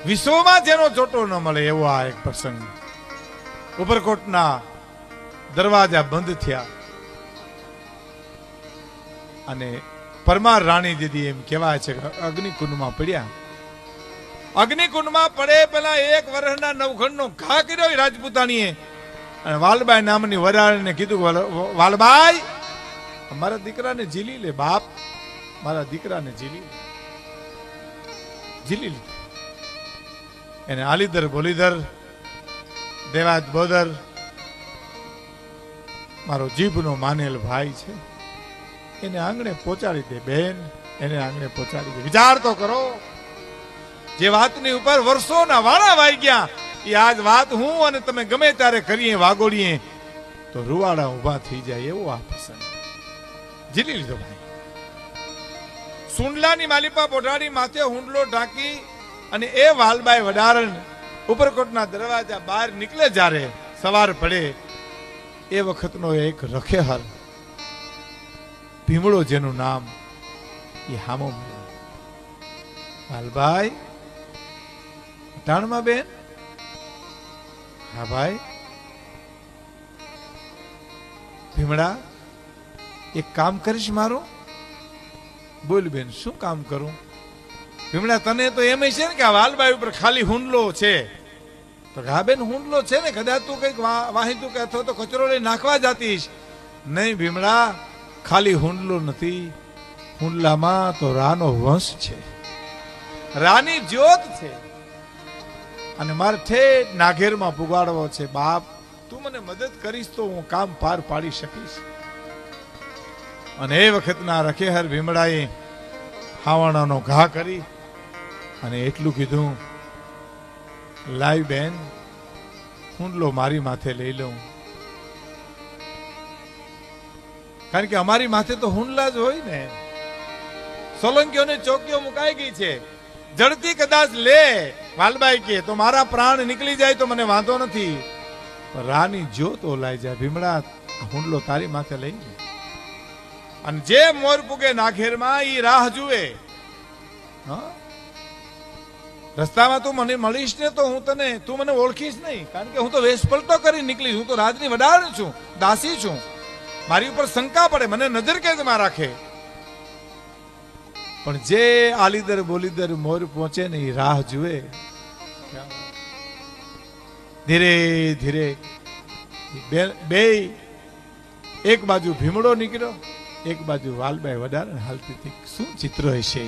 વિશ્વમાં જેનો ચોટો ન મળે એવો આ એક પ્રસંગ. ઉપરકોટના દરવાજા બંધ થયા અને પરમાર રાણી દીદી એમ કહેવાય છે કે અગ્નિકુંડમાં પડ્યા. અગ્નિકુંડમાં પડે પેલા એક વર્ષના નવખંડનો ઘા કર્યો રાજપૂતાણીએ અને વાલબાઈ નામની વરાળને કીધું, વાલબાઈ મારા દીકરાને ઝીલી લે બાપ, મારા દીકરાને ઝીલી લે. એને આલીધર બોલીધર દેવાત બોદર મારો જીભનો માનેલ ભાઈ છે, એને આંગણે પહોંચાડી દે બેન, એને આંગણે પહોંચાડી દે. વિચાર તો કરો, જે વાતની ઉપર વર્ષોના વાળા વાઈ ગયા એ આજ વાત હું અને તમે ગમે ત્યારે કરીએ વાગોડીએ તો રૂવાડા ઉભા થઈ જાય એવો આ પ્રસંગ. જીલી લીધો ભાઈ. સુંડલાની માલિપા પોઢાડી માથે હુંડલો ઢાંકી અને એ વાલબાઈ વડારણ ઉપરકોટના દરવાજા બહાર નીકળે જ્યારે સવાર પડે એ વખતનો એક રખેહર ભીમડો જેનું નામ એ હામો મળ્યો. વાલબાઈ ટાણમાં બેન? હા ભાઈ. ભીમડા એક કામ કરીશ મારું? બોલ બેન શું કામ કરું? ભીમડા તને તો એમ છે ને કે આ વાલબાઈ ઉપર ખાલી હુંડલો છે. તો હા બેન હુંડલો છે ને, કદાચ તું કઈક વાહિતું કે અથવા તો કચરો લઈ નાખવા જાતીશ. નહીં ભીમડા, ખાલી હુંડલો નથી, હુંડલામાં તો રાનો વંશ છે, રાની જ્યોત છે અને મારે ઠેઠ નાઘેરમાં પુગાડવો છે. બાપ તું મને મદદ કરીશ તો હું કામ પાર પાડી શકીશ. અને એ વખતના રખેહર ભીમડાએ હાવાણાનો ઘા કરી અને એટલું કીધું, લાઈ બેન હુંડલો મારી માથે લઈ લઉં, કારણ કે અમારી માથે તો હુંડલા જ હોય ને. સોલંકીઓને ચોકીઓ મુકાઈ ગઈ છે, જડતી કદાચ લે વાલબાઈ કે તો મારા પ્રાણ નીકળી જાય તો મને વાંધો નથી, પણ રાની જ્યોત ઓલાઈ જાય. ભીમડા હુંડલો તારી માથે લઈ જાય અને જે મોર પુગે નાઘેરમાં ઈ રાહ જુએ. રસ્તામાં તું મને મળીશ ને તો હું તને, તું મને ઓળખીશ નહીં, કારણ કે હું તો વેશ પલટો કરી નીકળીશ. હું તો રાજની વડાળ છું, દાસી છું, મારી ઉપર શંકા પડે, મને નજર કેદમાં રાખે. પણ જે આલીદર બોલીદર મોર પહોંચે ને એ રાહ જુએ. ધીરે ધીરે બે એક બાજુ ભીમડો નીકળ્યો, એક બાજુ વાલબાઈ વડારણ હાલતી હતી. શું ચિત્ર હશે.